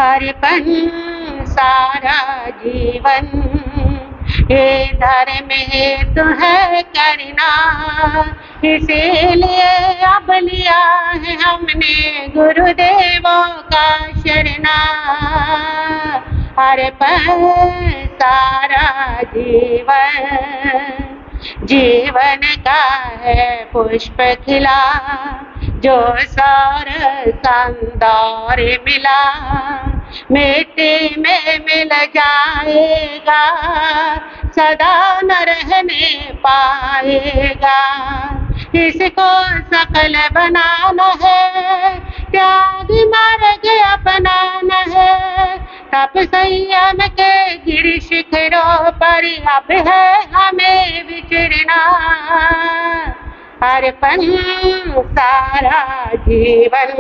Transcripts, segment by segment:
अर्पण सारा जीवन ये धर्म हेतु है करना, इसीलिए अब लिया है हमने गुरुदेवों का शरणा। अर्पण सारा जीवन, जीवन का है पुष्प खिला, जो सौर संदौर मिला मिट्टी में मिल जाएगा, सदा न रहने पाएगा। इसको सफल बनाना है, त्याग मार्ग अपनाना है, तप संयम के गिर शिखरों पर अब है हमें विचरना। अर्पण सारा जीवन,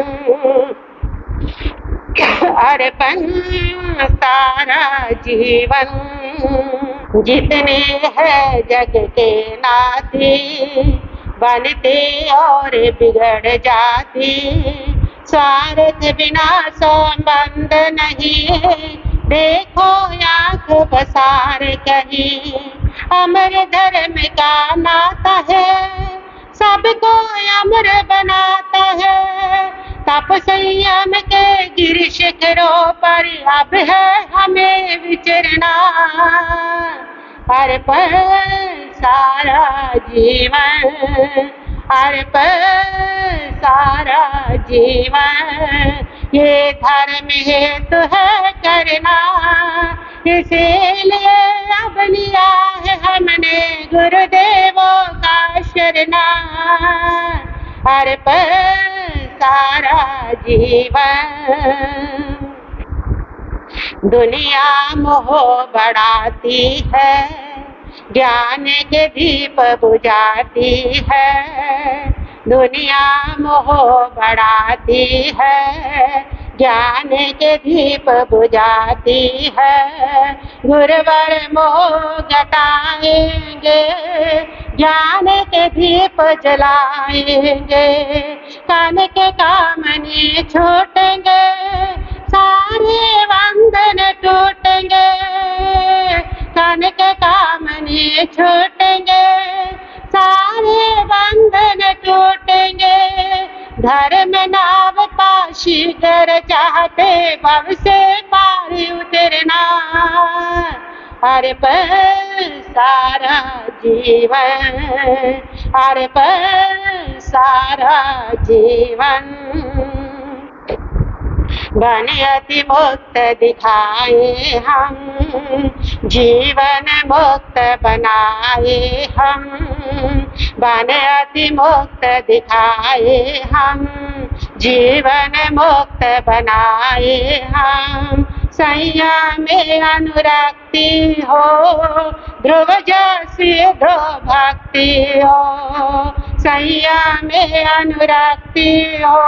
अर्पण सारा जीवन, जितने हैं जग के नाते बनते और बिगड़ जाते, स्वार्थ बिना संबंध नहीं, देखो आँख बसार कहीं, अमर धर्म का नाता है, सबको अमर बनाता है, तप संयम के गिर शिखरों पर अब है हमें विचरना। अर्पण सारा जीवन, अर्पण सारा जीवन ये धर्म हेतु है करना, इसीलिए अब लिया है हमने गुरुदेवों का शरणा। अर्पण सारा जीवन, दुनिया मोह बढ़ाती है, ज्ञान के दीप बुझाती है, दुनिया मोह बढ़ाती है, ज्ञान के दीप बुझाती है, गुरुवर मोह घटाएंगे, ज्ञान के दीप जलाएंगे, कान के काम नहीं छूटेंगे, सारे बंधन टूटेंगे, कान के काम नहीं छूटेंगे, सारे बंधन टूटेंगे, धर्म नाव पाशी कर चाहते भव से पार उतरना। अर्पण सारा जीवन, अर्पण सारा जीवन, बन अति मुक्त दिखाए हम, जीवन मुक्त बनाए हम, बन अति मुक्त दिखाए हम, जीवन मुक्त बनाए हम, संयम में अनुरक्ति हो, ध्रुव जैसी ध्रुव भक्ति हो, संयम में अनुरक्ति हो,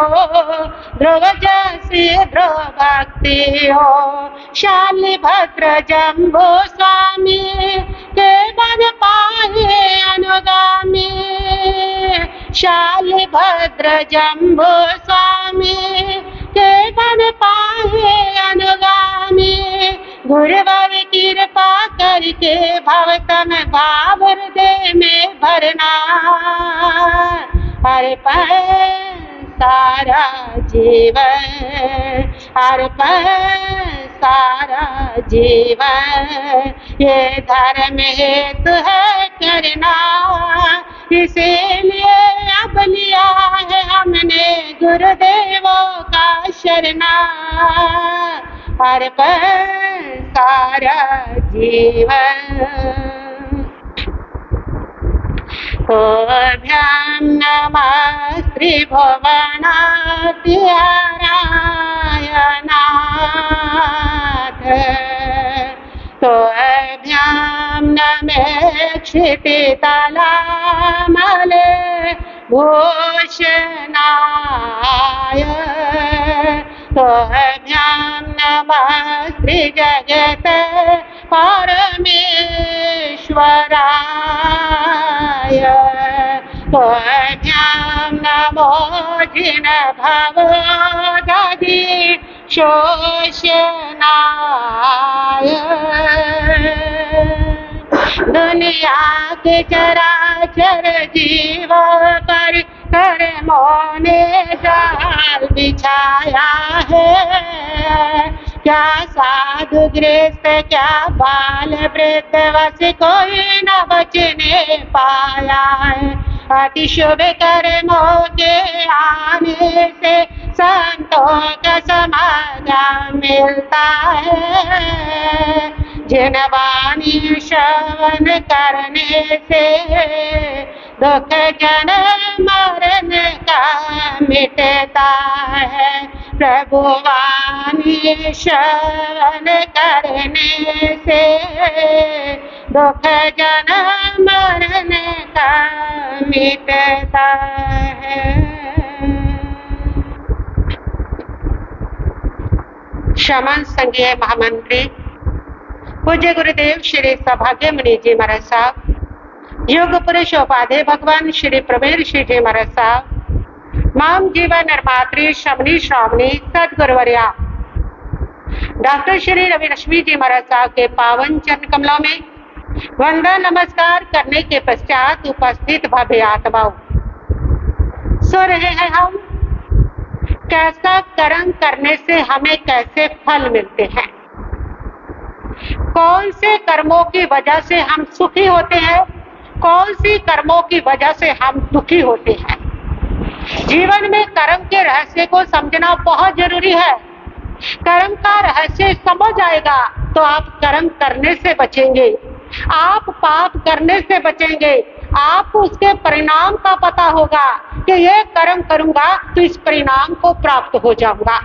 ध्रुव जैसी ध्रुव भक्ति हो, शाली भद्र जम्बो स्वामी के बन पाए अनुगामी, शाली भद्र जम्बो स्वामी के बन पाए अनुगामी, गुरुवर कृपा करके भवतम भाव हृदय में भरना। अर्पण सारा जीवन, अर्पण सारा जीवन ये धर्म हेतु है करना, इसीलिए अब लिया है हमने गुरुदेवों का शरणा। अर्पण सारा जीवन। भ्यां नमः त्रिभुवनाधिरायणाथ, भ्यां नमः क्षितितलामले भूषणाय, भ्यां नमः श्रीजगत परमेश्वराय, भ्यां नमो जिन भवोदधि शोषणाय। दुनिया के चराचर जीव पर कर्मों ने जाल बिछाया है। क्या साधु गृहस्थ क्या बाल वृद्ध वस कोई न बचने पाया है। अति शुभ कर्मों के आने से संतों का समागम मिलता है। जिन वाणी श्रवण करने से दुख जन्म मरण का मिटता है। प्रभु वाणी श्रवण करने से दुख जन्म मरण का मिटता है। शमन संघीय महामंत्री पूज्य गुरुदेव श्री सौभाग्य मुनि जी महाराज साहब, योग पुरुष उपाध्याय भगवान श्री प्रवीर श्री जी महाराज साहब, माम जीवन निर्मात्री शमनी श्रावणी सदगुरुवर्या डॉक्टर श्री रवि लक्ष्मी जी महाराज साहब के पावन चरण कमलों में वंदन नमस्कार करने के पश्चात उपस्थित भव्य आत्माओं, सो रहे हैं हम कैसा कर्म करने से हमें कैसे फल मिलते हैं, कौन से कर्मों की वजह से हम सुखी होते हैं, कौन सी कर्मों की वजह से हम दुखी होते हैं। जीवन में कर्म के रहस्य को समझना बहुत जरूरी है। कर्म का रहस्य समझ आएगा तो आप कर्म करने से बचेंगे, आप पाप करने से बचेंगे, आपको उसके परिणाम का पता होगा कि ये कर्म करूंगा तो इस परिणाम को प्राप्त हो जाऊंगा।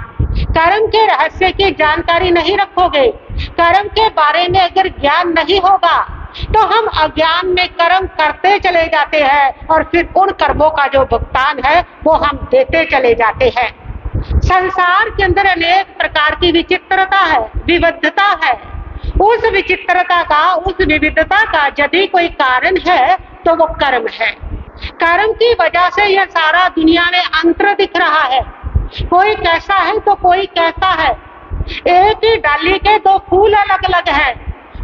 कर्म के रहस्य की जानकारी नहीं रखोगे, कर्म के बारे में अगर ज्ञान नहीं होगा तो हम अज्ञान में कर्म करते चले जाते हैं और फिर उन कर्मों का जो भुगतान है वो हम देते चले जाते हैं। संसार के अंदर अनेक प्रकार की विचित्रता है, विविधता है। उस विचित्रता का, उस विविधता का यदि कोई कारण है तो वो कर्म है। कर्म की वजह से यह सारा दुनिया में अंतर दिख रहा है। कोई कैसा है तो कोई कैसा है। एक ही डाली के दो फूल अलग अलग है।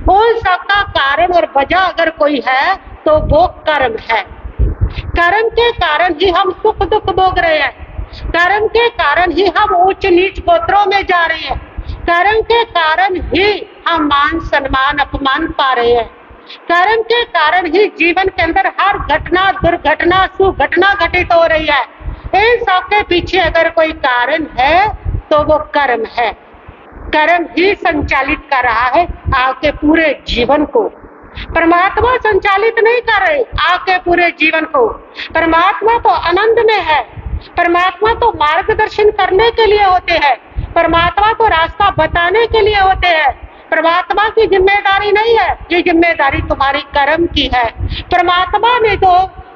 उन सबका कारण और वजह अगर कोई है तो वो कर्म है। कर्म के कारण ही हम सुख दुख भोग रहे हैं, कर्म के कारण ही हम उच्च नीच गोत्रों में जा रहे हैं, कर्म के कारण ही हम मान सम्मान अपमान पा रहे हैं, कर्म के कारण ही जीवन के अंदर हर घटना दुर्घटना सुघटना घटित हो रही है। इन सब के पीछे अगर कोई कारण है तो वो कर्म है। कर्म ही संचालित कर रहा है आपके पूरे जीवन को। परमात्मा संचालित नहीं कर रहे आपके पूरे जीवन को। परमात्मा तो आनंद में है, परमात्मा तो मार्गदर्शन करने के लिए होते हैं, परमात्मा तो रास्ता बताने के लिए होते हैं। परमात्मा की जिम्मेदारी नहीं है, ये जिम्मेदारी तुम्हारी कर्म की है। परमात्मा ने तो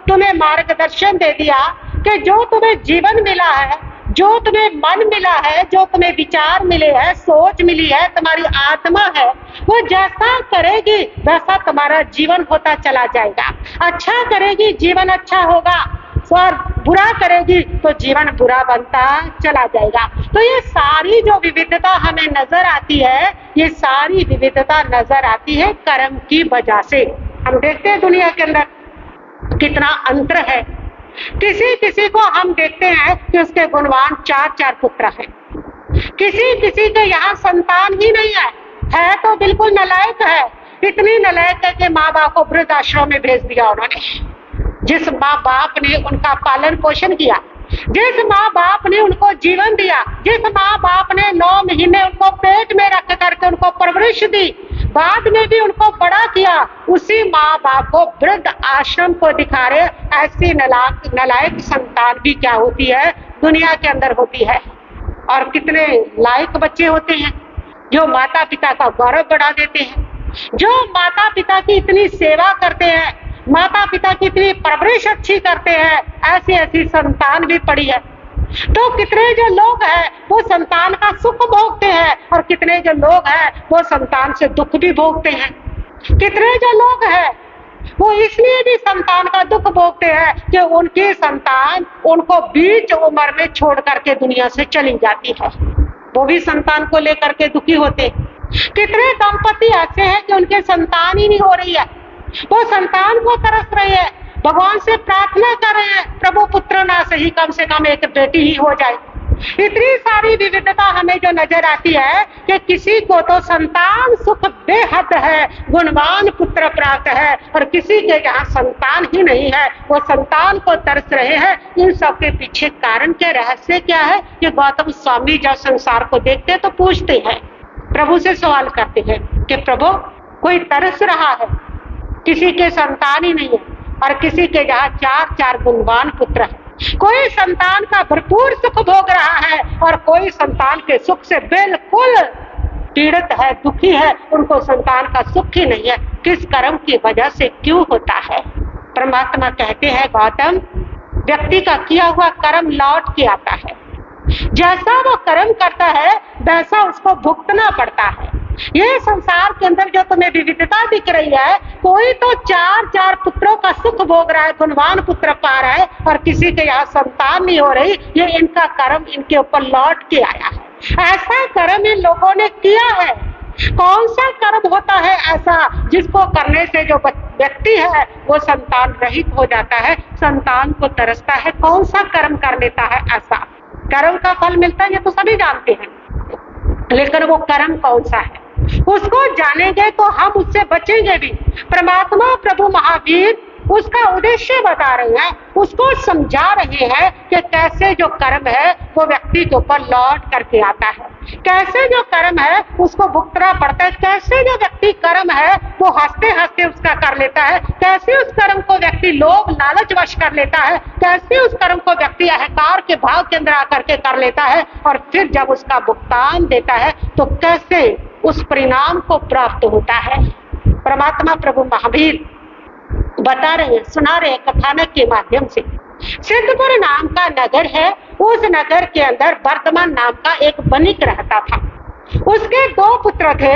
तुम्हें मार्गदर्शन दे दिया कि जो तुम्हें जीवन मिला है, जो तुम्हें मन मिला है, जो तुम्हें विचार मिले हैं, सोच मिली है, तुम्हारी आत्मा है, वो जैसा करेगी वैसा तुम्हारा जीवन होता चला जाएगा। अच्छा करेगी जीवन अच्छा होगा, और बुरा करेगी तो जीवन बुरा बनता चला जाएगा। तो ये सारी जो विविधता हमें नजर आती है, ये सारी विविधता नजर आती है कर्म की वजह से। हम देखते हैं दुनिया के अंदर कितना अंतर है। किसी किसी को हम देखते हैं कि उसके गुणवान 4 पुत्र हैं, किसी किसी के यहाँ संतान ही नहीं है तो बिल्कुल नालायक है। इतनी नालायक है कि माँ बाप को वृद्ध आश्रम में भेज दिया उन्होंने। जिस माँ बाप ने उनका पालन पोषण किया, जिस माँ बाप ने उनको जीवन दिया, जिस माँ बाप ने 9 महीने उनको पेट में रख करके उनको परवरिश दी, बाद में भी उनको बड़ा किया, उसी माँ बाप को वृद्ध आश्रम को दिखा रहे। ऐसी नालायक संतान भी क्या होती है दुनिया के अंदर होती है। और कितने लायक बच्चे होते हैं जो माता पिता का गौरव बढ़ा देते हैं, जो माता पिता की इतनी सेवा करते हैं, माता पिता की इतनी परवरिश अच्छी करते हैं। ऐसी ऐसी संतान भी पड़ी है। तो कितने जो लोग हैं वो संतान का सुख भोगते हैं और कितने जो लोग हैं वो संतान से दुख भी भोगते हैं। कितने जो लोग हैं वो इसलिए भी संतान का दुख भोगते हैं कि उनकी संतान उनको बीच उम्र में छोड़ करके दुनिया से चली जाती है। वो भी संतान को लेकर के दुखी होते हैं। कितने दंपति ऐसे हैं कि उनके संतान ही नहीं हो रही है, वो संतान को तरस रहे हैं, भगवान से प्रार्थना कर रहे हैं, प्रभु पुत्र ना सही कम से कम एक बेटी ही हो जाए। इतनी सारी विविधता हमें जो नजर आती है कि किसी को तो संतान सुख बेहद है, गुणवान पुत्र प्राप्त है, और किसी के जहाँ संतान ही नहीं है, वो संतान को तरस रहे हैं। इन सब के पीछे कारण क्या, रहस्य क्या है? कि गौतम स्वामी जब संसार को देखते तो पूछते हैं, प्रभु से सवाल करते हैं कि प्रभु कोई तरस रहा है, किसी के संतान ही नहीं है, और किसी के जहाँ चार चार गुणवान पुत्र है, कोई संतान का भरपूर सुख भोग रहा है और कोई संतान के सुख से बिल्कुल पीड़ित है, दुखी है, उनको संतान का सुख ही नहीं है। किस कर्म की वजह से क्यों होता है? परमात्मा कहते हैं गौतम, व्यक्ति का किया हुआ कर्म लौट के आता है, जैसा वो कर्म करता है वैसा उसको भुगतना पड़ता है। ये संसार के अंदर जो तुम्हें विविधता दिख रही है, कोई तो चार चार पुत्रों का सुख भोग रहा है, गुणवान पुत्र पा रहा है, और किसी के यहाँ संतान नहीं हो रही। ये इनका कर्म इनके ऊपर लौट के आया है। ऐसा कर्म इन लोगों ने किया है। कौन सा कर्म होता है ऐसा जिसको करने से जो व्यक्ति है वो संतान रहित हो जाता है, संतान को तरसता है? कौन सा कर्म कर लेता है ऐसा? कर्म का फल मिलता है ये तो सभी जानते हैं, लेकिन वो कर्म कौन सा है उसको जानेंगे तो हम उससे बचेंगे भी। परमात्मा प्रभु महावीर उसका उद्देश्य बता रहे हैं, उसको समझा रहे हैं कि कैसे जो कर्म है वो व्यक्ति के ऊपर लौट करके आता है, कैसे जो कर्म है उसको भुगतना पड़ता है, कैसे जो व्यक्ति कर्म है वो हंसते हंसते उसका कर लेता है, कैसे उस कर्म को व्यक्ति लोभ लालच वश कर लेता है, कैसे उस कर्म को व्यक्ति अहंकार के भाव के अंदर आकर के कर लेता है, और फिर जब उसका भुगतान देता है तो कैसे उस परिणाम को प्राप्त होता है। परमात्मा प्रभु महावीर बता रहे हैं, सुना रहे हैं कथानक के माध्यम से। सिद्धपुर नाम का नगर है, उस नगर के अंदर वर्तमान नाम का एक बनिक रहता था। उसके दो पुत्र थे,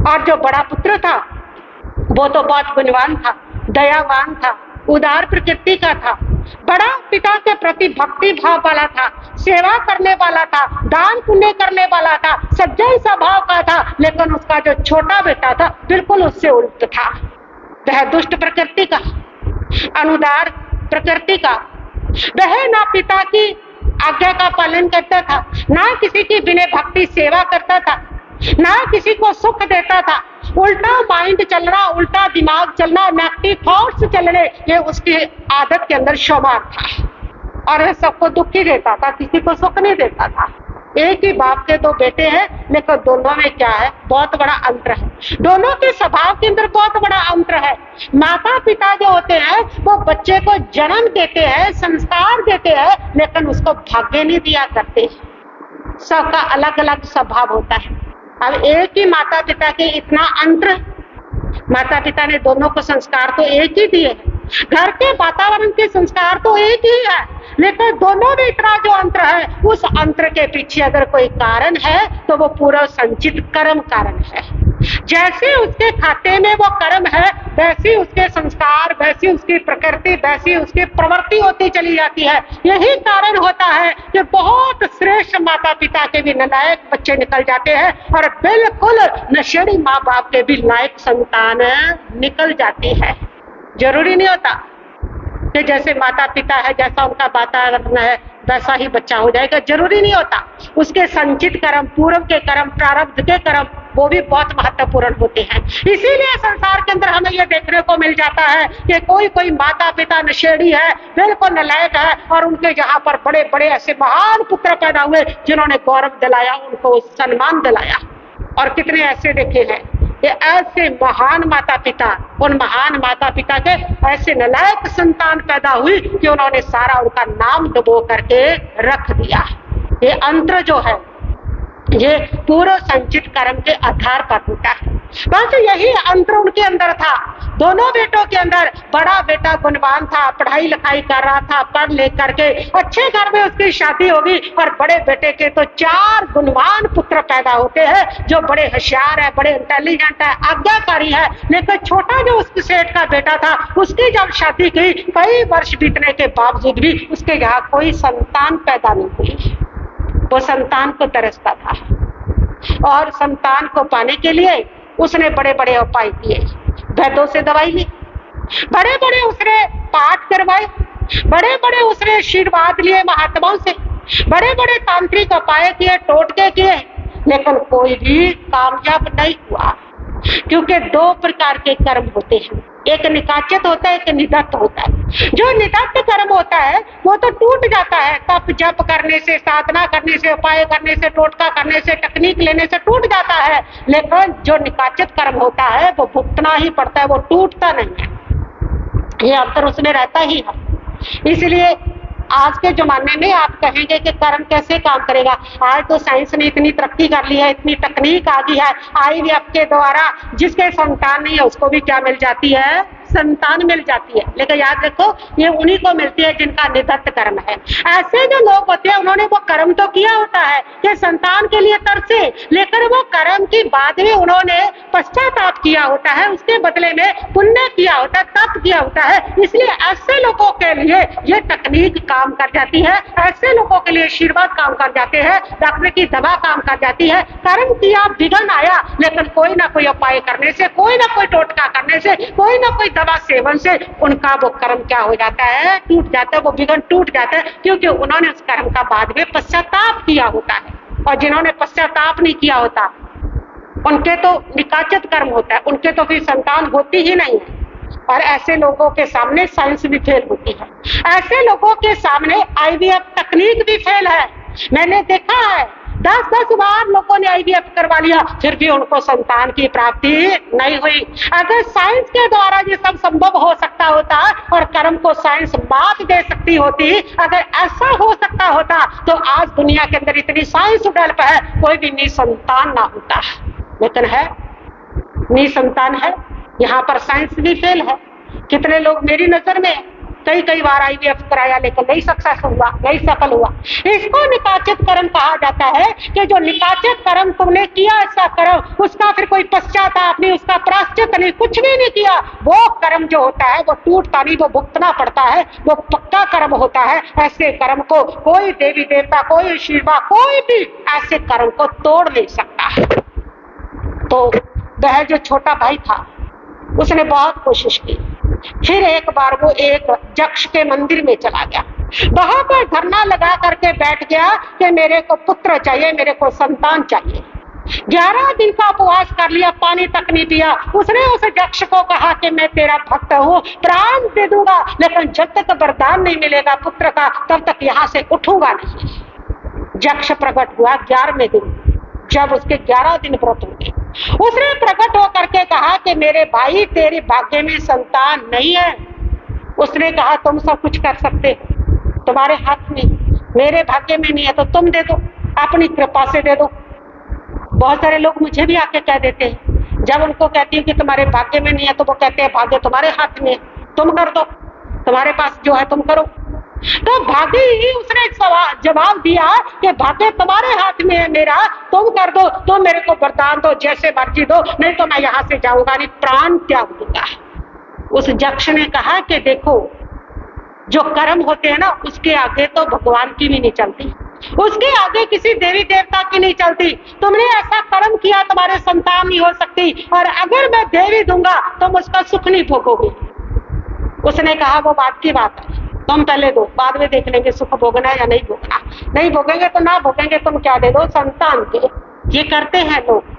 और जो बड़ा पुत्र था वो तो बहुत गुणवान था, दयावान था, उदार प्रकृति का था, बड़ा पिता के प्रति भक्ति भाव वाला था, सेवा करने वाला था, दान पुण्य करने वाला था, सज्जन स्वभाव का था। लेकिन उसका जो छोटा बेटा था बिल्कुल उससे उल्ट था। वह दुष्ट प्रकृति का, अनुदार प्रकृति का, वह ना पिता की आज्ञा का पालन करता था, ना किसी की बिना भक्ति सेवा करता था, ना किसी को सुख देता था। उल्टा माइंड चलना, उल्टा दिमाग चलना, नेगेटिव थॉट्स चलने, ये उसकी आदत के अंदर शुमार था, और वह सबको दुख ही देता था, किसी को सुख नहीं देता था। एक ही बाप के दो बेटे हैं, लेकिन दोनों में क्या है, बहुत बड़ा अंतर है। दोनों के स्वभाव के अंदर बहुत बड़ा अंतर है। माता पिता जो होते हैं वो बच्चे को जन्म देते हैं, संस्कार देते हैं, लेकिन उसको भाग्य नहीं दिया करते। सबका अलग अलग स्वभाव होता है। अब एक ही माता पिता के इतना अंतर, माता पिता ने दोनों को संस्कार तो एक ही दिए, घर के वातावरण के संस्कार तो एक ही है, लेकिन दोनों में इतना जो अंतर है, उस अंतर के पीछे अगर कोई कारण है तो वो पूरा संचित कर्म कारण है। जैसे उसके खाते में वो कर्म है, वैसी उसके संस्कार, वैसी उसकी प्रकृति, वैसी उसकी प्रवृत्ति होती चली जाती है। यही कारण होता है कि बहुत श्रेष्ठ माता पिता के भी नालायक बच्चे निकल जाते हैं, और बिल्कुल नशेड़ी माँ बाप के भी लायक संतान निकल जाती है। जरूरी नहीं होता कि जैसे माता पिता है, जैसा उनका वातावरण है वैसा ही बच्चा हो जाएगा, जरूरी नहीं होता। उसके संचित कर्म, पूर्व के कर्म, प्रारब्ध के कर्म, वो भी बहुत महत्वपूर्ण होते हैं। इसीलिए संसार के अंदर हमें ये देखने को मिल जाता है कि कोई कोई माता पिता नशेड़ी है, बिल्कुल नालायक है, और उनके जहाँ पर बड़े बड़े ऐसे महान पुत्र पैदा हुए जिन्होंने गौरव दिलाया, उनको सम्मान दिलाया। और कितने ऐसे देखे हैं कि ऐसे महान माता पिता, उन महान माता पिता के ऐसे नालायक संतान पैदा हुई कि उन्होंने सारा उनका नाम डुबो करके रख दिया। ये अंतर जो है ये पूर्व संचित कर्म के आधार पर होता है। बस यही अंतर उनके अंदर था। दोनों बेटों के अंदर बड़ा बेटा गुणवान था, पढ़ाई लिखाई कर रहा था, पढ़ ले करके अच्छे घर में उसकी शादी होगी, और बड़े बेटे के तो 4 गुणवान पुत्र पैदा होते हैं जो बड़े होशियार है, बड़े इंटेलिजेंट है, आज्ञाकारी है। लेकिन छोटा जो उसके सेठ का बेटा था, उसकी जब शादी की, कई वर्ष बीतने के बावजूद भी उसके यहाँ कोई संतान पैदा नहीं हुई। वो संतान को तरसता था और संतान को पाने के लिए उसने बड़े बड़े उपाय किए। वैद्यों से दवाई ली, बड़े बड़े उसने पाठ करवाए, बड़े बड़े उसने आशीर्वाद लिए महात्माओं से, बड़े बड़े तांत्रिक उपाय किए, टोटके किए, लेकिन कोई भी कामयाब नहीं हुआ। क्योंकि दो प्रकार के कर्म होते हैं, एक निकाचत होता है, एक निदत्त होता है। जो निदत्त कर्म होता है वो तो टूट जाता है, तप जप करने से, साधना करने से, उपाय करने से, टोटका करने से, तकनीक लेने से टूट जाता है। लेकिन जो निकाचत कर्म होता है वो भुगतना ही पड़ता है, वो टूटता नहीं है। ये अंतर उसमें रहता ही है। इसलिए आज के जमाने में आप कहेंगे कि कर्म कैसे काम करेगा। आज तो साइंस ने इतनी तरक्की कर ली है, इतनी तकनीक आ गई है, IVF के द्वारा जिसके संतान नहीं है उसको भी क्या मिल जाती है, संतान मिल जाती है। लेकिन याद रखो ये उन्हीं को मिलती है जिनका निदत्त कर्म है। ऐसे जो लोग होते हैं उन्होंने वो कर्म तो किया होता है कि संतान के लिए तरसे, लेकिन वो कर्म की बाद में उन्होंने पश्चाताप किया होता है, उसके बदले में पुण्य किया होता है, तप किया होता है। इसलिए ऐसे लोगों के लिए ये तकनीक काम कर जाती है, ऐसे लोगों के लिए आशीर्वाद काम कर जाते हैं, डॉक्टर की दवा काम कर जाती है। कर्म किया, विघ्न आया, लेकिन कोई ना कोई उपाय करने से, कोई ना कोई टोटका करने से, कोई ना कोई दवा सेवन से उनका वो कर्म क्या हो जाता है, टूट जाता है, वो विघ्न टूट जाता है, क्योंकि उन्होंने उस कर्म का बाद में पश्चाताप किया होता है। और जिन्होंने पश्चाताप नहीं किया होता उनके तो निकाचत कर्म होता है, उनके तो फिर संतान होती ही नहीं है। और ऐसे लोगों के सामने साइंस भी फेल होती है, ऐसे लोगों के सामने IVF तकनीक भी फेल है। मैंने देखा है 10-10 बार लोगों ने IVF करवा लिया, फिर भी उनको संतान की प्राप्ति नहीं हुई। अगर साइंस के द्वारा ये सब संभव हो सकता होता और कर्म को साइंस मात दे सकती होती, अगर ऐसा हो सकता होता तो आज दुनिया के अंदर इतनी साइंस डेवलप है, कोई भी निसंतान ना होता। लेकिन है, निसंतान है, यहाँ पर साइंस भी फेल है। कितने लोग मेरी नजर में कई बार IVF कराया लेकिन नहीं सक्सेस हुआ, नहीं सफल हुआ। इसको निकाचित कर्म कहा जाता है कि जो निकाचित कर्म तुमने किया, ऐसा कर्म उसका फिर कोई पश्चाताप नहीं, उसका प्रायश्चित नहीं, कुछ भी नहीं किया, वो कर्म जो होता है वो टूटता नहीं, वो भुगतना पड़ता है, वो पक्का कर्म होता है। ऐसे कर्म को कोई देवी देवता, कोई शिवा, कोई भी ऐसे कर्म को तोड़ नहीं सकता। तो वह जो छोटा भाई था उसने बहुत कोशिश की। फिर एक बार वो एक यक्ष के मंदिर में चला गया, वहां पर धरना लगा करके बैठ गया कि मेरे को पुत्र चाहिए, मेरे को संतान चाहिए। 11 दिन का उपवास कर लिया, पानी तक नहीं पिया। उसने उस यक्ष को कहा कि मैं तेरा भक्त हूँ, प्राण दे दूंगा, लेकिन जब तक वरदान नहीं मिलेगा पुत्र का तब तक यहाँ से उठूंगा नहीं। यक्ष प्रकट हुआ 11वें दिन, जब उसके 11 दिन व्रत हुए, उसने प्रकट होकर के कहा कि मेरे भाई तेरे भाग्य में संतान नहीं है। उसने कहा तुम सब कुछ कर सकते हो, तुम्हारे हाथ में, मेरे भाग्य में नहीं है तो तुम दे दो, अपनी कृपा से दे दो। बहुत सारे लोग मुझे भी आके कह देते हैं, जब उनको कहती हूँ कि तुम्हारे भाग्य में नहीं है तो वो कहते हैं भाग्य तुम्हारे हाथ में है, तुम कर दो, तुम्हारे पास जो है तुम करो। तो भाग्य ही उसने जवाब दिया कि भाग्य तुम्हारे हाथ में है मेरा, तुम कर दो, तो मेरे को वरदान दो, जैसे मर्जी दो, नहीं तो मैं यहाँ से जाऊंगा नहीं, प्राण त्याग दूंगा। उस यक्ष ने कहा कि देखो जो कर्म होते हैं ना उसके आगे तो भगवान की भी नहीं चलती, उसके आगे किसी देवी देवता की नहीं चलती। तुमने ऐसा कर्म किया, तुम्हारे संतान नहीं हो सकती, और अगर मैं देवी दूंगा तुम उसका सुख नहीं भोगोगे। उसने कहा वो बात की बात है, तुम पहले दो, बाद में देख लेंगे सुख भोगना या नहीं भोगना। नहीं भोगेंगे तो ना भोगेंगे, तुम क्या दे दो, संतान के। ये करते हैं लोग,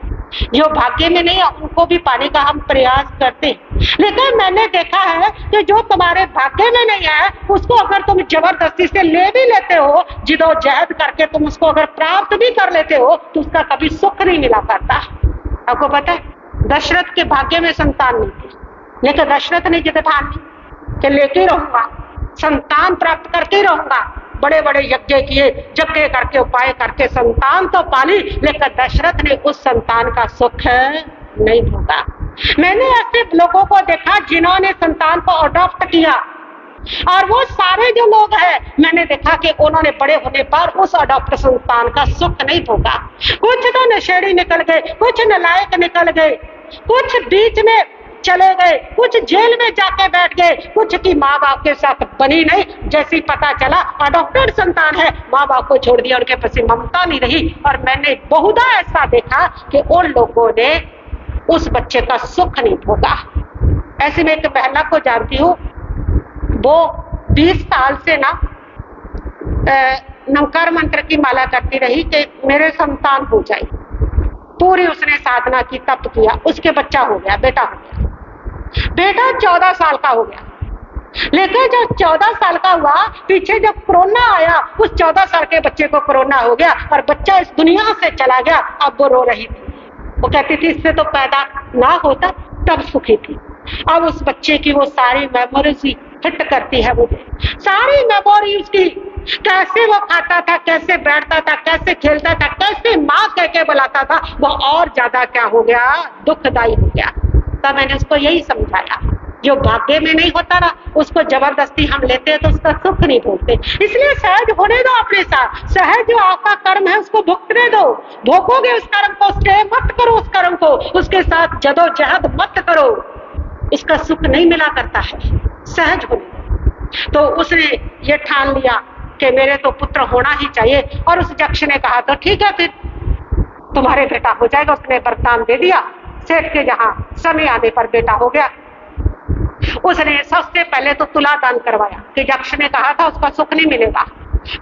जो भाग्य में नहीं है उनको भी पाने का हम प्रयास करते हैं। लेकिन मैंने देखा है कि जो तुम्हारे भाग्य में नहीं है उसको अगर तुम जबरदस्ती से ले भी लेते हो, जिदोजहद करके तुम उसको अगर प्राप्त भी कर लेते हो तो उसका कभी सुख नहीं मिला करता। आपको पता है दशरथ के भाग्य में संतान नहीं थी, लेकिन दशरथ ने जिद ठान ली कि लेके रहूंगा, संतान प्राप्त करके रहूंगा। बड़े बड़े यज्ञ किए, यज्ञ करके उपाय करके संतान तो पाली, लेकिन दशरथ ने उस संतान का सुख नहीं भोगा। मैंने ऐसे लोगों को देखा जिन्होंने संतान को अडॉप्ट किया, और वो सारे जो लोग हैं मैंने देखा कि उन्होंने बड़े होने पर उस अडॉप्ट संतान का सुख नहीं भोगा। कुछ तो नशेड़ी निकल गए, कुछ नालायक निकल गए, कुछ बीच में चले गए, कुछ जेल में जाके बैठ गए, कुछ की माँ बाप के साथ बनी नहीं। जैसी पता चला अडॉप्टेड संतान है, माँ बाप को छोड़ दिया, उनके प्रति ममता नहीं रही। और मैंने बहुधा ऐसा देखा कि उन लोगों ने उस बच्चे का सुख नहीं भोगा। ऐसे में एक महिला को जानती हूँ, वो 20 साल से ना नमकार मंत्र की माला करती रही कि मेरे संतान हो जाए। पूरी उसने साधना की, तप किया, उसके बच्चा हो गया, बेटा हो गया। बेटा 14 साल का हो गया। लेकिन जब 14 साल का हुआ, पीछे जब कोरोना आया, उस 14 साल के बच्चे को कोरोना हो गया और बच्चा इस दुनिया से चला गया। अब वो रो रही थी, वो कहती थी इससे तो पैदा ना होता, तब सुखी थी। अब उस बच्चे की वो सारी मेमोरीज हिट करती है, वो सारी मेमोरी उसकी, कैसे वो खाता था, कैसे बैठता था, कैसे खेलता था, कैसे माँ कह के बुलाता था, वो और ज्यादा क्या हो गया, दुखदायी हो गया। तब मैंने उसको यही समझाया, जो भाग्य में नहीं होता ना, उसको जबरदस्ती हम लेते हैं तो उसका सुख नहीं भोगते। इसलिए सहज होने दो अपने साथ, सहज जो आपका कर्म है उसको भुगतने दो। भोगोगे उस कर्म को, स्टे मत करो उस कर्म को, उसके साथ जदोजहद मत करो, इसका सुख नहीं मिला करता है। सहज होने दो। तो उसने ये ठान लिया कि मेरे तो पुत्र होना ही चाहिए। और उस यक्ष ने कहा तो ठीक है, फिर तुम्हारे बेटा हो जाएगा। उसने वरदान दे दिया। सेठ के जहां समय आने पर बेटा हो गया। उसने सबसे पहले तो तुला दान करवाया कि यक्ष ने कहा था उसका सुख नहीं मिलेगा,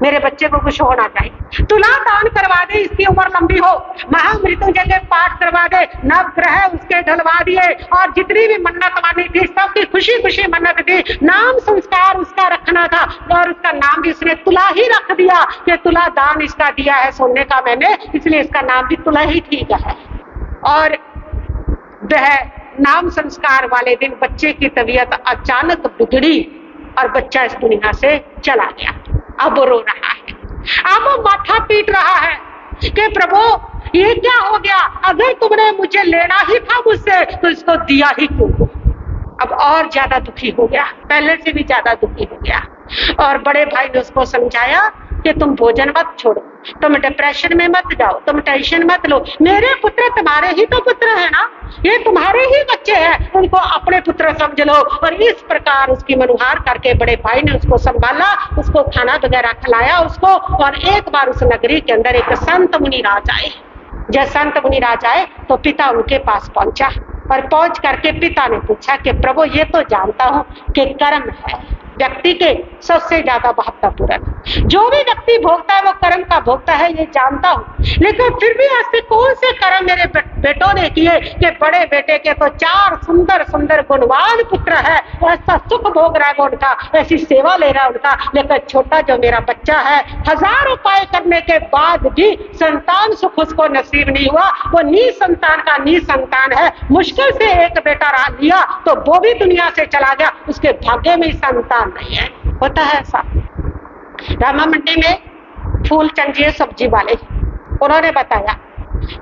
मेरे बच्चे को कुछ होना चाहिए। तुला दान करवा दे, इसकी उम्र लंबी हो, महामृत्युंजय के पाठ करवा दे, नवग्रह उसके ढलवा दिए, और जितनी भी मन्नत मानी थी सबकी खुशी खुशी मन्नत थी। नाम संस्कार उसका रखना था और उसका नाम भी उसने तुला ही रख दिया कि तुला दान इसका दिया है सोने का मैंने, इसलिए इसका नाम भी तुला ही ठीक है। और वह नाम संस्कार वाले दिन बच्चे की तबीयत अचानक बिगड़ी और बच्चा इस दुनिया से चला गया। अब वो रो रहा है, अब वो माथा पीट रहा है कि प्रभु ये क्या हो गया, अगर तुमने मुझे लेना ही था मुझसे तो इसको दिया ही क्यों। अब और ज्यादा दुखी हो गया, पहले से भी ज्यादा दुखी हो गया। और बड़े भाई ने उसको समझाया कि तुम भोजन मत छोड़ो, तुम डिप्रेशन में मत जाओ, तुम टेंशन मत लो, मेरे पुत्र तुम्हारे ही तो पुत्र है ना, ये तुम्हारे ही बच्चे हैं, उनको अपने पुत्र समझ लो। और इस प्रकार उसकी मनुहार करके बड़े भाई ने उसको संभाला, उसको खाना वगैरह खिलाया उसको। और एक बार उस नगरी के अंदर एक संत मुनि राज आए। जब संत मुनि राज आए तो पिता उनके पास पहुंचा और पहुंच करके पिता ने पूछा कि प्रभु ये तो जानता हूं कि कर्म है व्यक्ति के सबसे ज्यादा महत्वपूर्ण, जो भी व्यक्ति भोगता है वो कर्म का भोगता है, ये जानता हूँ, लेकिन फिर भी ऐसे कौन से कर्म मेरे बेटों ने किए कि बड़े बेटे के तो 4 सुंदर सुंदर गुणवान पुत्र है, ऐसा सुख भोग रहा है वो उनका, ऐसी सेवा ले रहा है उनका, लेकिन छोटा जो मेरा बच्चा है 1000 उपाय करने के बाद भी संतान सुख उसको नसीब नहीं हुआ, वो निसंतान का निसंतान है। मुश्किल से एक बेटा लिया तो वो भी दुनिया से चला गया, उसके भाग्य में संतान नहीं है। होता है ऐसा। रामा मंडी में फूल चंदिए सब्जी वाले, उन्होंने बताया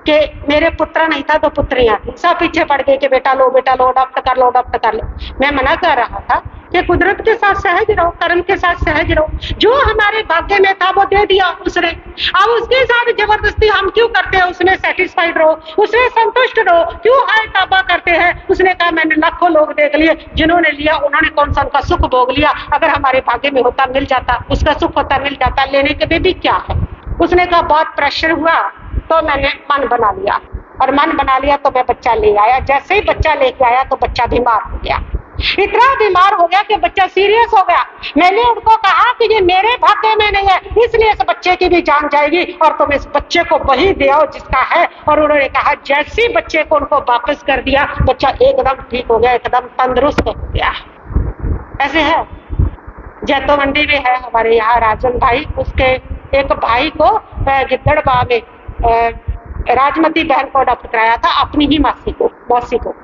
कि मेरे पुत्र नहीं था तो पुत्रियां थी, सब पीछे पड़ गए कि बेटा लो अडॉप्ट कर लो अडॉप्ट कर लो। मैं मना कर रहा था कि कुदरत के साथ सहज रहो, कर्म के साथ सहज रहो, जो हमारे भाग्य में था वो दे दिया उसने, अब उसके साथ जबरदस्ती हम क्यों करते हैं। उसने सेटिस्फाइड रहो, उसने संतुष्ट रहो, क्यों हाय ताबा करते हैं। उसने कहा मैंने लाखों लोग देख लिए, जिन्होंने लिया उन्होंने कौन सा उनका सुख भोग लिया, अगर हमारे भाग्य में होता मिल जाता, उसका सुख होता मिल जाता, लेने के भी क्या है। उसने कहा बहुत प्रेशर हुआ तो मैंने मन बना लिया, और मन बना लिया तो मैं बच्चा ले आया। जैसे ही बच्चा लेके आया तो बच्चा बीमार हो गया, इतना बीमार हो गया कि बच्चा सीरियस हो गया। मैंने उनको कहा कि ये मेरे भाग्य में नहीं है, इसलिए इस बच्चे की भी जान जाएगी और तुम इस बच्चे को वही दे आओ जिसका है। और उन्होंने कहा जैसे ही बच्चे को उनको वापस कर दिया, बच्चा एकदम ठीक हो गया, एकदम तंदुरुस्त हो गया। ऐसे है। जैतो मंडी में है हमारे यहाँ राजन भाई, उसके एक भाई को गिद्धड़बा में राजमती बहन को अडॉप्ट कराया था, अपनी ही मौसी को।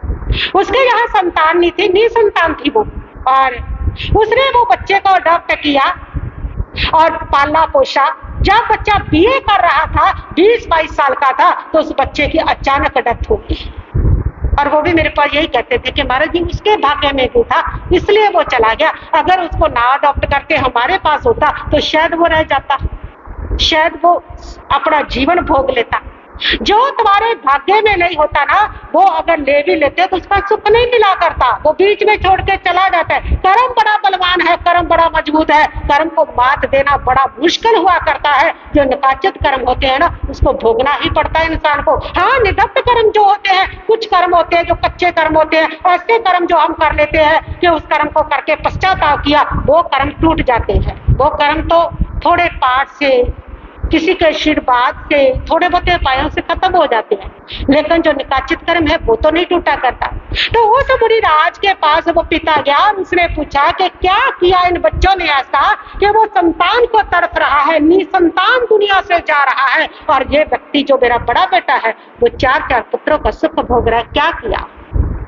उसके यहाँ संतान नहीं थी, निसंतान थी वो, और उसने वो बच्चे को अडॉप्ट किया और पाला पोषा। जब बच्चा बीए कर रहा था, 20-22 साल का था, तो उस बच्चे की अचानक डेथ हो गई। और वो भी मेरे पास यही कहते थे कि महाराज जी उसके भाग्य में भी था, इसलिए वो चला गया। अगर उसको ना अडॉप्ट करके हमारे पास होता तो शायद वो रह जाता, शायद वो अपना जीवन भोग लेता। जो तुम्हारे भाग्य में नहीं होता ना, वो अगर ले भी लेते तो उसका सुख नहीं मिला करता, वो बीच में छोड़ के चला जाता है। कर्म बड़ा बलवान है, कर्म बड़ा मजबूत है, कर्म को मात देना बड़ा मुश्किल हुआ करता है। जो निकाचित कर्म होते हैं ना, उसको भोगना ही पड़ता है इंसान को। हाँ, निदत्त कर्म जो होते हैं, कुछ कर्म होते हैं जो कच्चे कर्म होते हैं, ऐसे कर्म जो हम कर लेते हैं कि उस कर्म को करके पश्चाताप किया, वो कर्म टूट जाते हैं। वो कर्म तो थोड़े पाठ से, किसी के आशीर्वाद से, थोड़े बहुत उपायों से खत्म हो जाते हैं, लेकिन जो निकाचित कर्म है वो तो नहीं टूटा करता। तो उस मुनिराज के पास वो पिता गया और उसने पूछा कि क्या किया इन बच्चों ने ऐसा कि वो संतान को तड़प रहा है, निसंतान दुनिया से जा रहा है, और ये व्यक्ति जो मेरा बड़ा बेटा है वो 4 पुत्रों का सुख भोग रहा है, क्या किया?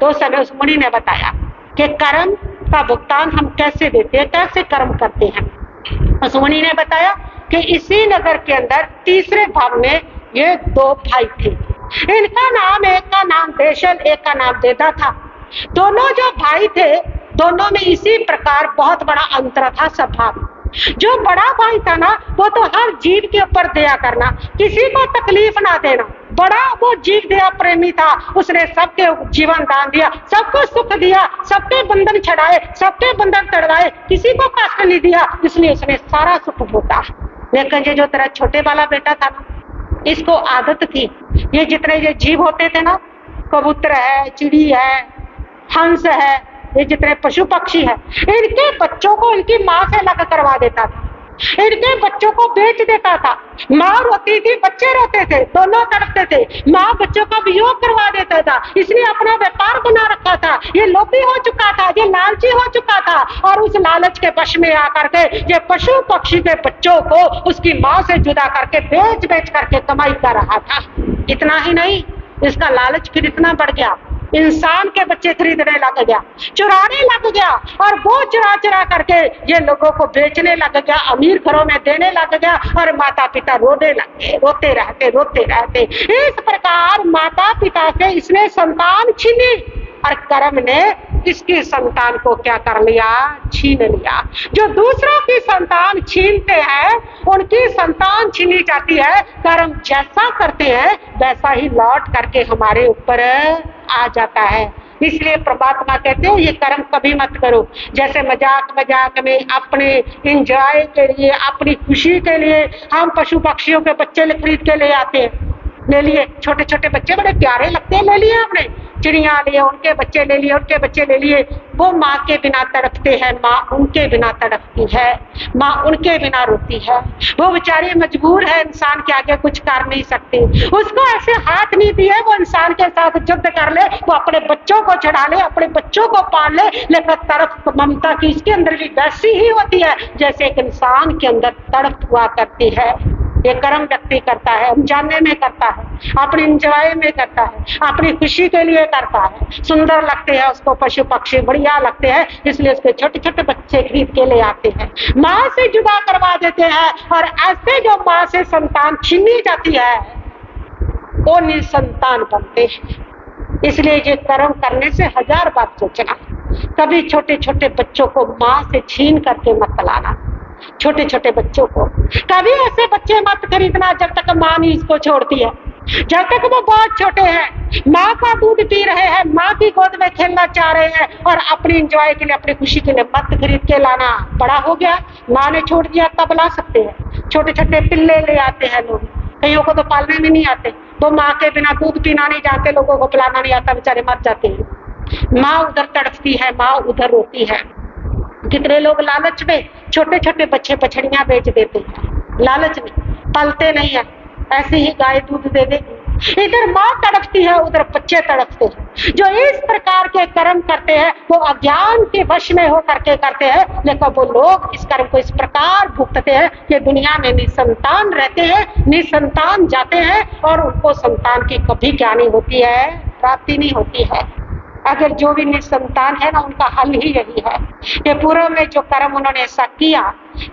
तो समय उस मुनि ने बताया कि कर्म का भुगतान हम कैसे देते हैं, कैसे कर्म करते हैं। उस मुनि ने बताया कि इसी नगर के अंदर तीसरे भाव में ये 2 भाई थे। इनका नाम, एक का नाम देशल, एक का नाम देदा था। दोनों जो भाई थे, दोनों में इसी प्रकार बहुत बड़ा अंतर था स्वभाव। जो बड़ा भाई था ना, वो तो हर जीव के ऊपर दया करना, किसी को तकलीफ ना देना, बड़ा वो जीव दया प्रेमी था। उसने सबके जीवन दान दिया, सबको सुख दिया, सबके बंधन छड़ाए, सबके बंधन तड़वाए, किसी को कष्ट नहीं दिया, इसलिए उसने सारा सुख भोगा। लेकिन ये जो तेरा छोटे वाला बेटा था ना, इसको आदत थी, ये जितने ये जीव होते थे ना, कबूतर है, चिड़ी है, हंस है, ये जितने पशु पक्षी है, इनके बच्चों को इनकी माँ से अलग करवा देता था, इनके बच्चों को बेच देता था। माँ रोती थी, बच्चे रोते थे, दोनों तड़पते थे, माँ बच्चों का वियोग करवा देता था, इसलिए अपना व्यापार बना रखा था। ये लोभी हो चुका था, ये लालची हो चुका था, और उस लालच के वश में आकर के ये पशु पक्षी के बच्चों को उसकी माँ से जुदा करके बेच बेच करके कमाई कर रहा था। इतना ही नहीं, इसका लालच फिर इतना बढ़ गया, इंसान के बच्चे खरीदने लग गया, चुराने लग गया, और वो चुरा चुरा करके ये लोगों को बेचने लग गया, अमीर घरों में देने लग गया, और माता पिता रोने लगे, रोते रहते। इस प्रकार माता पिता से इसने संतान छीनी, और कर्म ने इसकी संतान को क्या कर लिया? छीन लिया। जो दूसरों की संतान छीनते हैं, उनकी संतान छीनी जाती है। कर्म जैसा करते हैं वैसा ही लौट करके हमारे ऊपर आ जाता है। इसलिए परमात्मा कहते हैं ये कर्म कभी मत करो। जैसे मजाक मजाक में अपने एंजॉय के लिए, अपनी खुशी के लिए हम पशु पक्षियों के बच्चे खरीद के ले आते हैं, ले लिए, छोटे छोटे बच्चे बड़े प्यारे लगते हैं, ले लिए हमने, चिड़िया लिए, उनके बच्चे ले लिए, उनके बच्चे ले लिए। वो माँ के बिना तड़पते हैं, माँ उनके बिना तड़पती है, माँ उनके बिना रोती है। वो बेचारी मजबूर है, इंसान के आगे कुछ कर नहीं सकती, उसको ऐसे हाथ नहीं दिए वो इंसान के साथ युद्ध कर ले, वो अपने बच्चों को चढ़ा ले, अपने बच्चों को पाल ले, लेकिन तड़प ममता की इसके अंदर भी वैसी ही होती है जैसे एक इंसान के अंदर तड़प हुआ करती है। ये कर्म व्यक्ति करता है, जानने में करता है, अपने इंजॉय में करता है, अपनी खुशी के लिए करता है। सुंदर लगते हैं उसको पशु पक्षी, बढ़िया लगते हैं, इसलिए उसके छोटे छोटे बच्चे खरीद के ले आते हैं, माँ से जुदा करवा देते हैं। और ऐसे जो माँ से संतान छीनी जाती है वो निसंतान बनते हैं। इसलिए ये कर्म करने से 1000 बार सोचना, कभी छोटे छोटे बच्चों को माँ से छीन करके मत लाना। छोटे छोटे बच्चों को कभी ऐसे बच्चे मत खरीदना जब तक माँ नहीं इसको छोड़ती है, जब तक वो बहुत छोटे हैं, माँ का दूध पी रहे हैं, माँ की गोद में खेलना चाह रहे हैं, और अपनी एंजॉय के लिए, अपनी खुशी के लिए मत खरीद के लाना। बड़ा हो गया, माँ ने छोड़ दिया, तब ला सकते हैं। छोटे छोटे पिल्ले ले आते हैं लोग, कईयों को तो पालने में नहीं आते, वो माँ के बिना दूध पीना नहीं जानते, लोगों को पिलाना नहीं आता, बेचारे मर जाते हैं। माँ उधर तड़पती है, माँ उधर रोती है। कितने लोग लालच में छोटे छोटे बच्चे बछड़ियां बेच देते हैं, लालच में, पालते नहीं है, ऐसे ही गाय दूध दे देगी। इधर माँ तड़पती है, उधर बच्चे तड़पते हैं। जो इस प्रकार के कर्म करते हैं वो अज्ञान के वश में होकर के करते हैं, लेकिन वो लोग इस कर्म को इस प्रकार भुगतते हैं कि दुनिया में निसंतान रहते हैं, निसंतान जाते हैं, और उनको संतान की कभी क्या नहीं होती है? प्राप्ति नहीं होती है। अगर जो भी निसंतान है ना, उनका हल ही यही है कि पूर्व में जो कर्म उन्होंने ऐसा किया,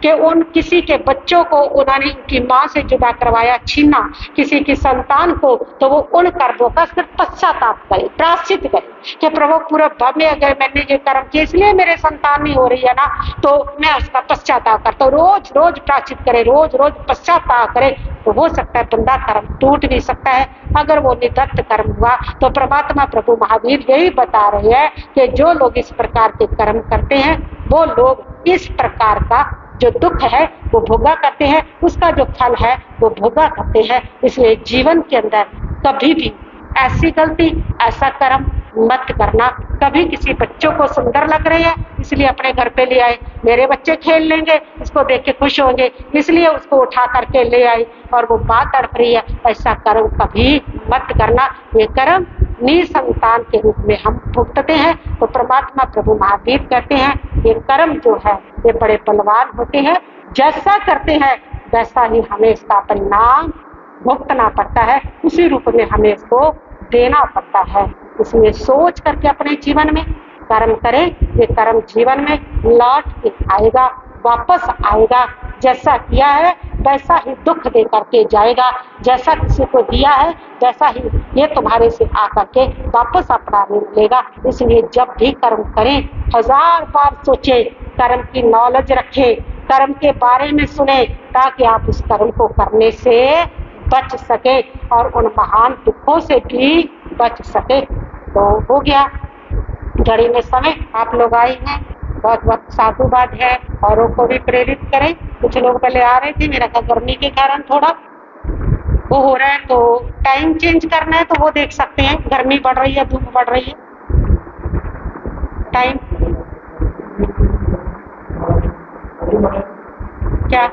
कि उन किसी के बच्चों को उन्होंने उनकी माँ से जुदा करवाया, छीना, किसी की संतान को, तो वो उन कर्मों का सिर्फ पश्चाताप करे, प्रायश्चित करे कि प्रभु पूरे भव में अगर मैंने ये कर्म किए इसलिए मेरे संतान नहीं हो रही है ना, तो मैं उसका पश्चाताप करता हूँ। रोज रोज प्रायश्चित करे, रोज रोज पश्चाताप करे, तो हो सकता है बंदा कर्म टूट भी सकता है। अगर वो निदत्त कर्म हुआ तो परमात्मा प्रभु महावीर यही बता रहे हैं कि जो लोग इस प्रकार के कर्म करते हैं वो लोग इस प्रकार का जो दुख है वो भोगा करते हैं, उसका जो फल है वो भोगा करते हैं। इसलिए जीवन के अंदर कभी भी ऐसी गलती, ऐसा कर्म मत करना। कभी किसी बच्चों को सुंदर लग रहे हैं इसलिए अपने घर पे ले आए, मेरे बच्चे खेल लेंगे, इसको देख के खुश होंगे, इसलिए उसको उठा करके ले आई और वो बात तड़प रही है, ऐसा कर्म कभी मत करना। ये कर्म निसंतान के रूप में हम भुगतते हैं। तो परमात्मा प्रभु महावीर कहते हैं ये कर्म जो है ये बड़े बलवान होते हैं, जैसा करते हैं वैसा ही हमें इसका परिणाम भुगतना पड़ता है, उसी रूप में हमें इसको देना पड़ता है। इसलिए सोच करके अपने जीवन में कर्म करें, ये कर्म जीवन में लौट के आएगा, वापस आएगा। जैसा किया है वैसा ही दुख दे करके जाएगा, जैसा किसी को दिया है वैसा ही ये तुम्हारे से आकर के वापस अपना मिलेगा। इसलिए जब भी कर्म करें 1000 बार सोचें, कर्म की नॉलेज रखें, कर्म के बारे में सुने, ताकि आप उस कर्म को करने से बच सके और उन महान दुखों से भी बच सके। तो हो गया घड़ी में समय, आप लोग आए हैं, बहुत बहुत साधुवाद है। औरों को भी प्रेरित करें। कुछ लोग पहले आ रहे थे, मेरा गर्मी के कारण थोड़ा वो हो रहा है, तो टाइम चेंज करना है तो वो देख सकते हैं, गर्मी बढ़ रही है, धूप बढ़ रही है, टाइम क्या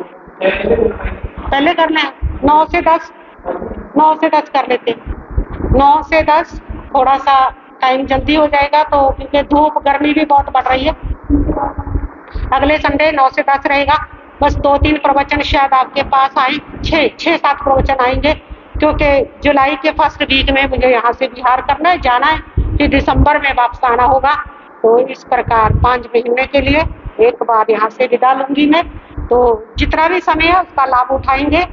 पहले करना है 9 से 10, 9 से 10 कर लेते, 9 से 10 थोड़ा सा टाइम जल्दी हो जाएगा, तो क्योंकि धूप गर्मी भी बहुत बढ़ रही है। अगले संडे 9 से 10 रहेगा। बस 2-3 प्रवचन शायद आपके पास आए, 6-7 प्रवचन आएंगे, क्योंकि जुलाई के फर्स्ट वीक में मुझे यहाँ से बिहार करना है, जाना है, फिर दिसंबर में वापस आना होगा। तो इस प्रकार 5 महीने के लिए एक बार यहाँ से विदा लूंगी मैं। तो जितना भी समय है उसका लाभ उठाएंगे।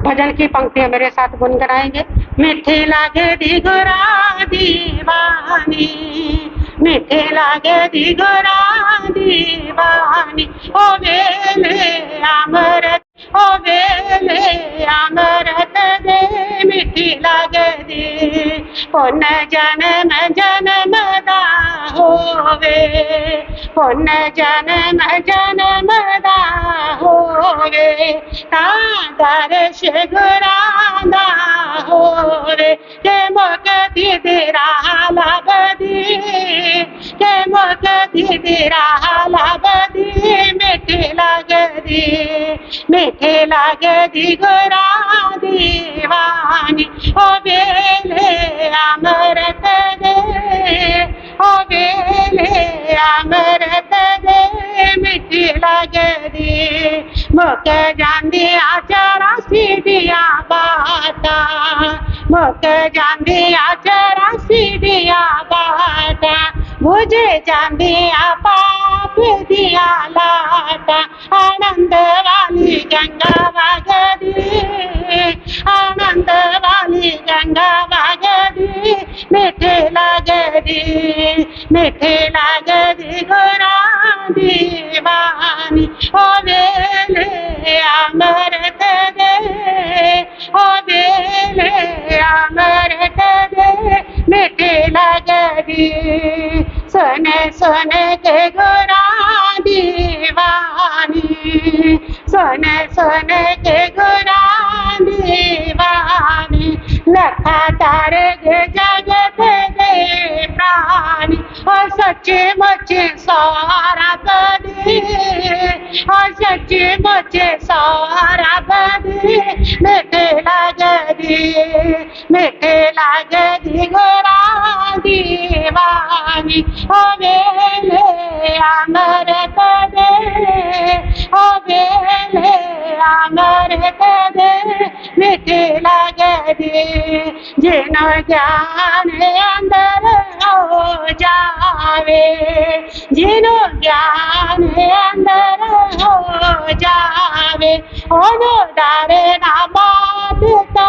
भजन की पंक्तियां मेरे साथ गुनगुनाएंगे। मीठे लागे दिगुरा दीवानी, मीठे लागे दिगुरा दीवानी, ओ वेले अमृत, ओ वेले अमृत दे, मीठी लागे दी पुन जन्म जन्म दा होवे, पुन जन्म जन्म दा होवे, दर्श गुरादा होवे, के मुक्ति तेरा लबदी, के मुक्ति तेरा लबदी, मीठी लगदी, मीठी लगदी गुरा दीवानी, ओ बेले अमृत दे, ओ बेले अमृत दे, मीठी लगदी, मुक जांदी आचरा सीढ़िया बाटा, मुक जांदी आचरा सीढ़िया बाटा, मुझे जांदी पाप दिया लाटा, आनंद वाली गंगा वागदी, आनंद वाली गंगा वागदी, मीठे लगदी, मीठे लगदी गुरा दीवानी, ओ वेले अमृत दे, ओ वेले अमृत दे, मीठे लगदी, सुन सुन के गुरा दीवानी, सुन सुन के गुरा दीवानी, लखा तारे जगत दे प्राणी, और सच्चे मुझे सारा बदी, और सच्चे मुझे सारा बदी, मीठे लगदी, मीठे लगदी गुरा दीवानी, ओ वेले अमृत दे, ओ वेले अमृत दे, मीठे लगदी, जिन ज्ञान अंदर हो जावे, जिनो ज्ञान अंदर हो जावे, ओनो दारे ना बात तो